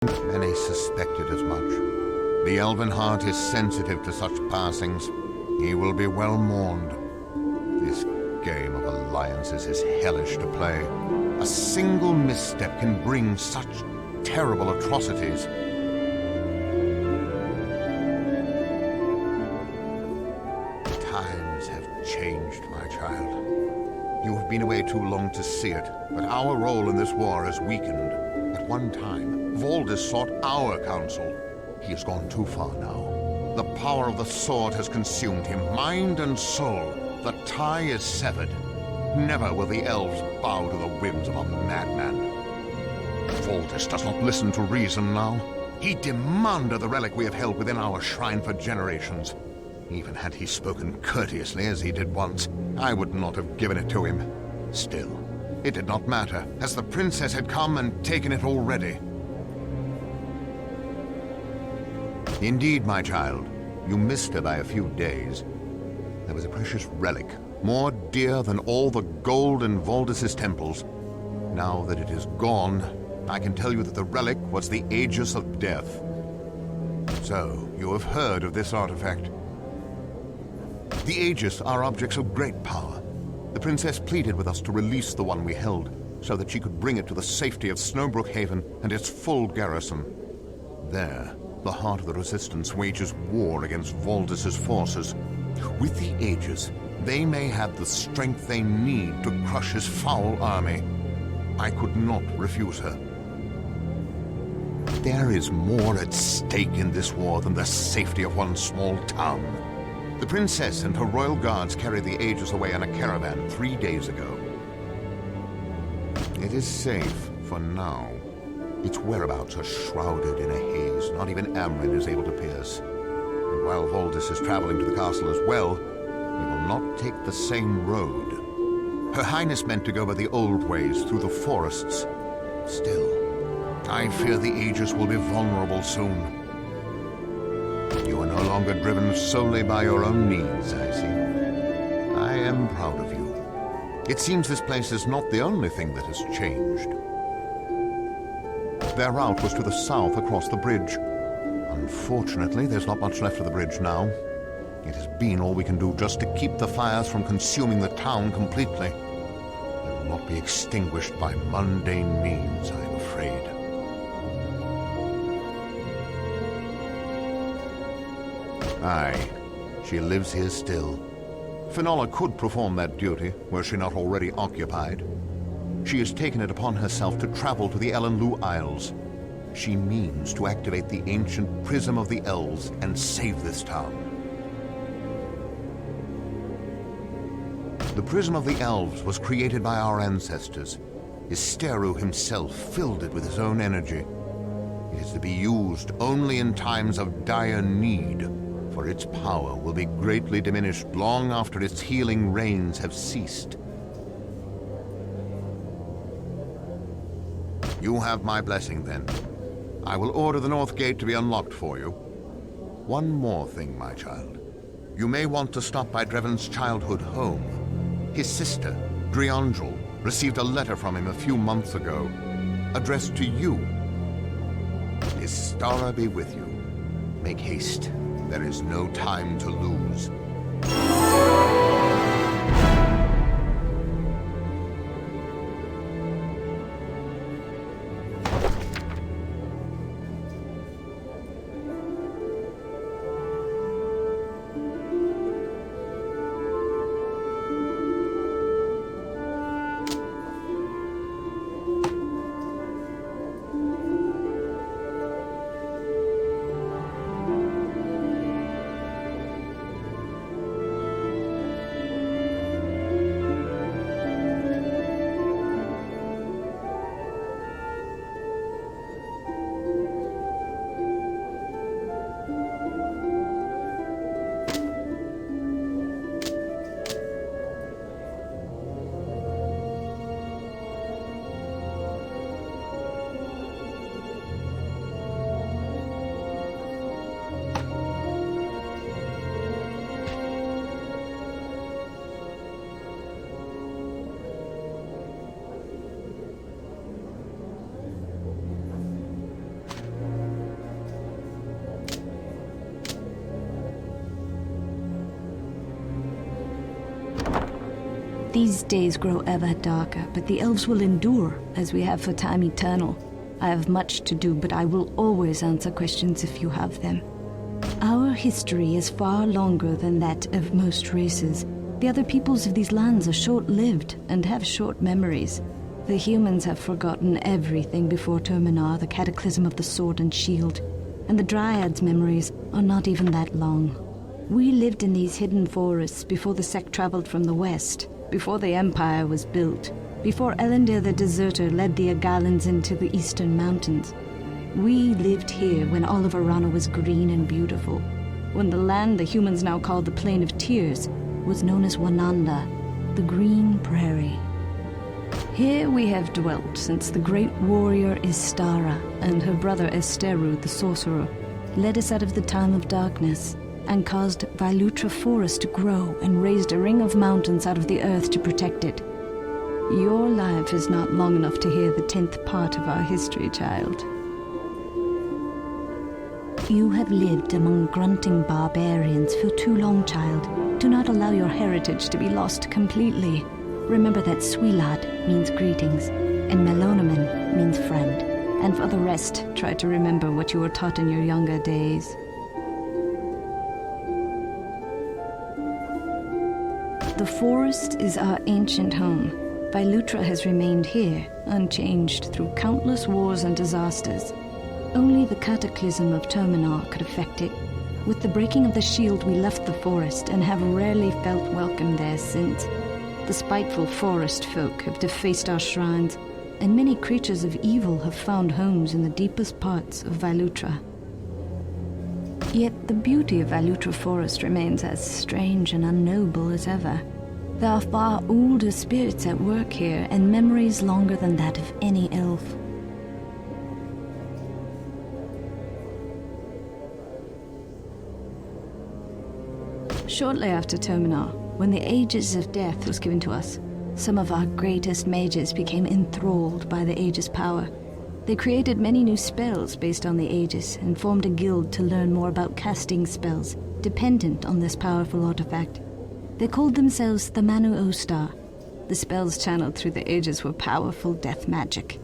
Many suspected as much. The elven heart is sensitive to such passings. He will be well mourned. This game of alliances is hellish to play. A single misstep can bring such terrible atrocities. Times have changed, my child. You have been away too long to see it, but our role in this war has weakened. At one time, Valdis sought our counsel. He has gone too far now. The power of the sword has consumed him, mind and soul. The tie is severed. Never will the elves bow to the whims of a madman. Valdis does not listen to reason now. He demanded the relic we have held within our shrine for generations. Even had he spoken courteously as he did once, I would not have given it to him. Still, it did not matter, as the princess had come and taken it already. Indeed, my child, you missed her by a few days. There was a precious relic, more dear than all the gold in Valdis's temples. Now that it is gone, I can tell you that the relic was the Aegis of Death. So, you have heard of this artifact. The Aegis are objects of great power. The princess pleaded with us to release the one we held, so that she could bring it to the safety of Snowbrook Haven and its full garrison. There, the heart of the Resistance wages war against Valdis's forces. With the Aegis, they may have the strength they need to crush his foul army. I could not refuse her. There is more at stake in this war than the safety of one small town. The princess and her royal guards carried the Aegis away on a caravan 3 days ago. It is safe for now. Its whereabouts are shrouded in a haze not even Amrin is able to pierce. And while Valdis is traveling to the castle as well, he will not take the same road. Her Highness meant to go by the old ways through the forests. Still, I fear the Aegis will be vulnerable soon. You are no longer driven solely by your own needs, I see. I am proud of you. It seems this place is not the only thing that has changed. Their route was to the south across the bridge. Unfortunately, there's not much left of the bridge now. It has been all we can do just to keep the fires from consuming the town completely. It will not be extinguished by mundane means, I'm afraid. Aye, she lives here still. Finala could perform that duty, were she not already occupied. She has taken it upon herself to travel to the Elenlu Isles. She means to activate the ancient Prism of the Elves and save this town. The Prism of the Elves was created by our ancestors. Isteru himself filled it with his own energy. It is to be used only in times of dire need, for its power will be greatly diminished long after its healing rains have ceased. You have my blessing, then. I will order the North Gate to be unlocked for you. One more thing, my child. You may want to stop by Drevin's childhood home. His sister, Driangel, received a letter from him a few months ago, addressed to you. Istara be with you. Make haste. There is no time to lose. These days grow ever darker, but the elves will endure, as we have for time eternal. I have much to do, but I will always answer questions if you have them. Our history is far longer than that of most races. The other peoples of these lands are short-lived and have short memories. The humans have forgotten everything before Terminar, the cataclysm of the sword and shield, and the Dryads' memories are not even that long. We lived in these hidden forests before the sect traveled from the west, before the Empire was built, before Elendir the Deserter led the Agalans into the eastern mountains. We lived here when all of Arana was green and beautiful, when the land the humans now call the Plain of Tears was known as Wananda, the Green Prairie. Here we have dwelt since the great warrior Istara and her brother Esteru the sorcerer led us out of the time of darkness and caused Vylutra Forest to grow and raised a ring of mountains out of the earth to protect it. Your life is not long enough to hear the 10th part of our history, child. You have lived among grunting barbarians for too long, child. Do not allow your heritage to be lost completely. Remember that Swilad means greetings, and Melonomen means friend. And for the rest, try to remember what you were taught in your younger days. The forest is our ancient home. Vylutra has remained here, unchanged through countless wars and disasters. Only the cataclysm of Terminar could affect it. With the breaking of the shield, we left the forest and have rarely felt welcome there since. The spiteful forest folk have defaced our shrines, and many creatures of evil have found homes in the deepest parts of Vylutra. Yet the beauty of Vylutra Forest remains as strange and unknowable as ever. There are far older spirits at work here, and memories longer than that of any elf. Shortly after Terminar, when the Aegis of Death was given to us, some of our greatest mages became enthralled by the Aegis power. They created many new spells based on the Aegis and formed a guild to learn more about casting spells dependent on this powerful artifact. They called themselves the Manu Ostar. The spells channeled through the Aegis were powerful death magic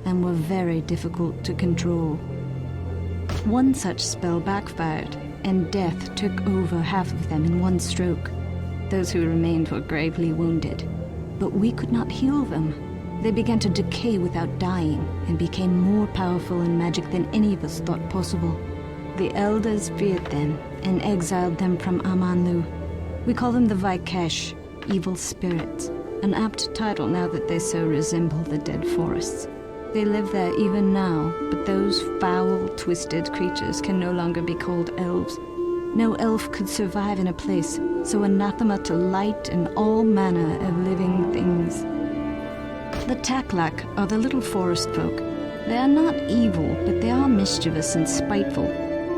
and were very difficult to control. One such spell backfired, and death took over half of them in one stroke. Those who remained were gravely wounded, but we could not heal them. They began to decay without dying and became more powerful in magic than any of us thought possible. The elders feared them and exiled them from Amanlu. We call them the Vaikesh, evil spirits, an apt title now that they so resemble the dead forests. They live there even now, but those foul, twisted creatures can no longer be called elves. No elf could survive in a place so anathema to light and all manner of living things. The Taklak are the little forest folk. They are not evil, but they are mischievous and spiteful.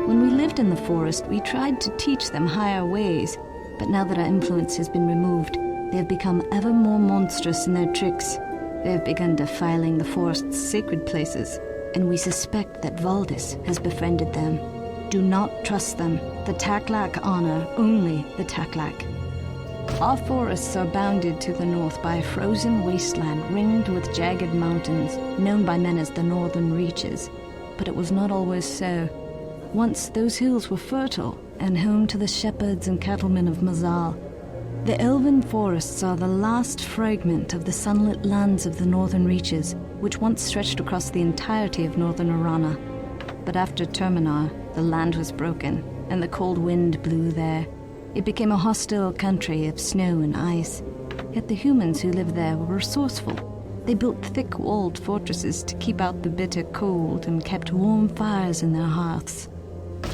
When we lived in the forest, we tried to teach them higher ways, but now that our influence has been removed, they have become ever more monstrous in their tricks. They have begun defiling the forest's sacred places, and we suspect that Valdis has befriended them. Do not trust them. The Taklak honor only the Taklak. Our forests are bounded to the north by a frozen wasteland ringed with jagged mountains, known by men as the Northern Reaches. But it was not always so. Once those hills were fertile and home to the shepherds and cattlemen of Mazal. The elven forests are the last fragment of the sunlit lands of the Northern Reaches, which once stretched across the entirety of northern Arana. But after Terminar, the land was broken, and the cold wind blew there. It became a hostile country of snow and ice. Yet the humans who lived there were resourceful. They built thick-walled fortresses to keep out the bitter cold and kept warm fires in their hearths.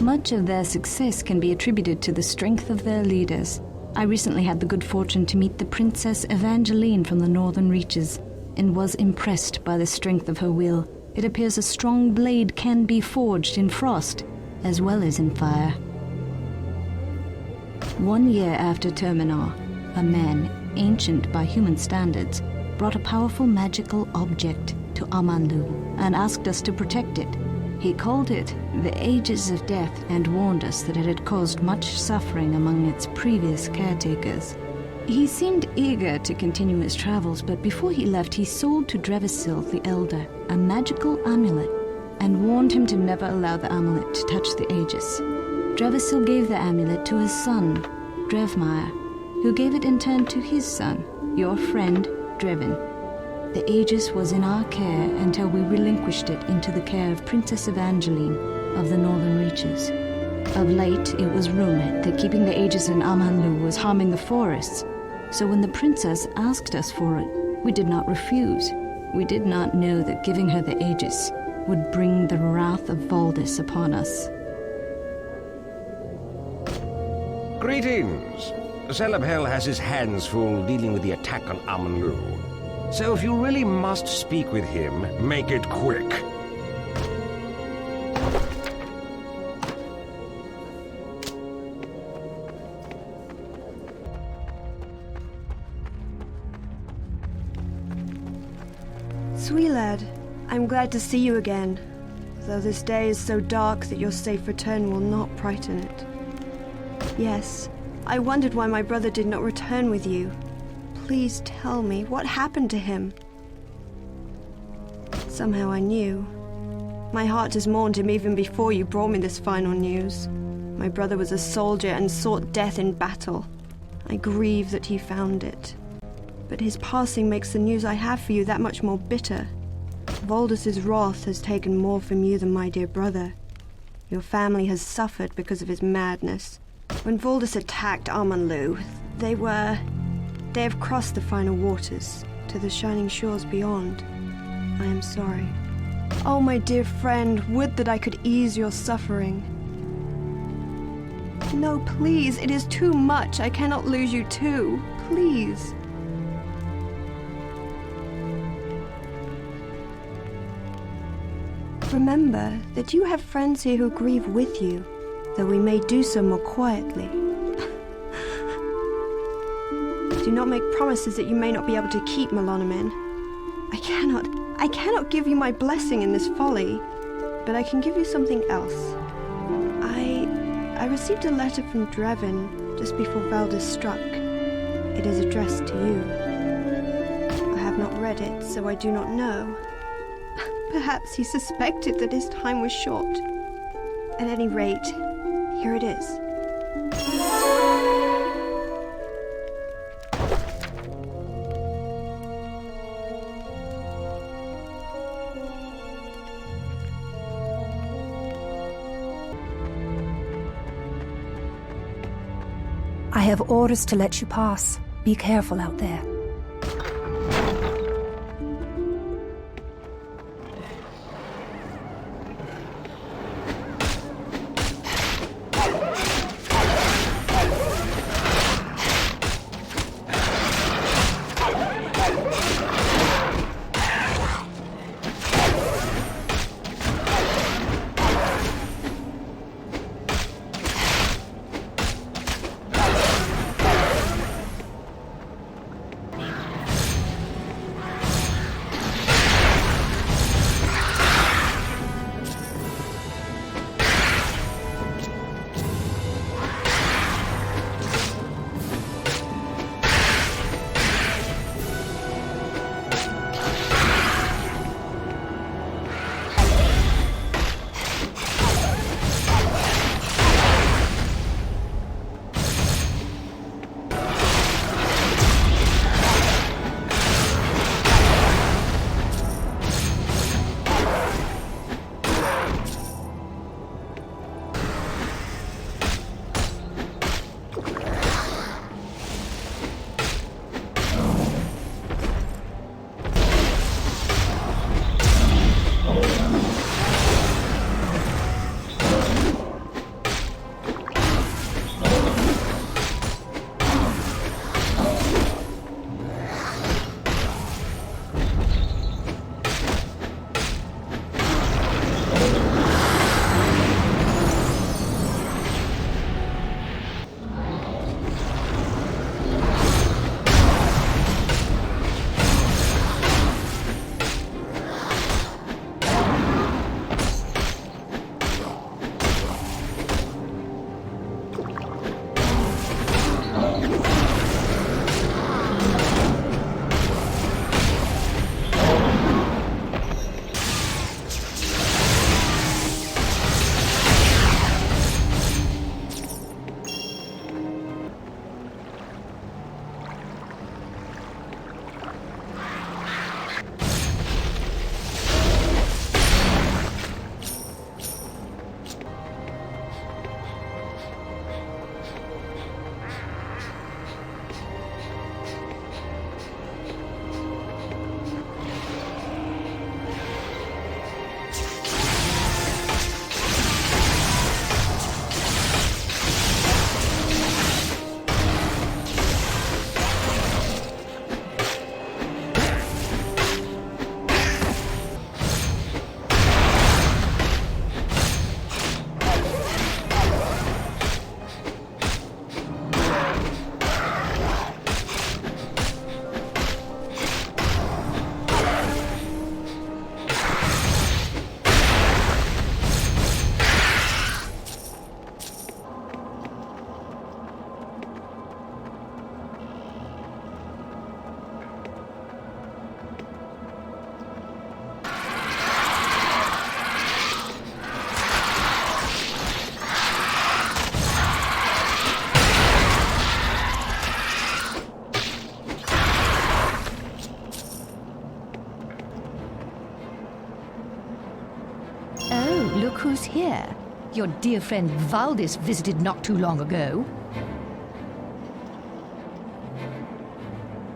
Much of their success can be attributed to the strength of their leaders. I recently had the good fortune to meet the Princess Evangeline from the Northern Reaches, and was impressed by the strength of her will. It appears a strong blade can be forged in frost, as well as in fire. 1 year after Terminar, a man, ancient by human standards, brought a powerful magical object to Amanlu and asked us to protect it. He called it the Aegis of Death and warned us that it had caused much suffering among its previous caretakers. He seemed eager to continue his travels, but before he left, he sold to Drevin the Elder a magical amulet and warned him to never allow the amulet to touch the Aegis. Drevin gave the amulet to his son, Drevmire, who gave it in turn to his son, your friend, Drevin. The Aegis was in our care until we relinquished it into the care of Princess Evangeline of the Northern Reaches. Of late, it was rumored that keeping the Aegis in Amanlu was harming the forests, so when the princess asked us for it, we did not refuse. We did not know that giving her the Aegis would bring the wrath of Valdis upon us. Greetings! Celebhel has his hands full dealing with the attack on Amanlu. So if you really must speak with him, make it quick. Sweet lad, I'm glad to see you again, though this day is so dark that your safe return will not brighten it. Yes, I wondered why my brother did not return with you. Please tell me, what happened to him? Somehow I knew. My heart has mourned him even before you brought me this final news. My brother was a soldier and sought death in battle. I grieve that he found it. But his passing makes the news I have for you that much more bitter. Valdis's wrath has taken more from you than my dear brother. Your family has suffered because of his madness. When Valdis attacked Amanlu, they have crossed the final waters to the shining shores beyond. I am sorry. Oh, my dear friend, would that I could ease your suffering. No, please, it is too much. I cannot lose you too. Please. Remember that you have friends here who grieve with you, though we may do so more quietly. Do not make promises that you may not be able to keep, Melonomen. I cannot give you my blessing in this folly, but I can give you something else. I received a letter from Drevin just before Valdis struck. It is addressed to you. I have not read it, so I do not know. Perhaps he suspected that his time was short. At any rate, here it is. I have orders to let you pass. Be careful out there. Look who's here. Your dear friend Valdis visited not too long ago.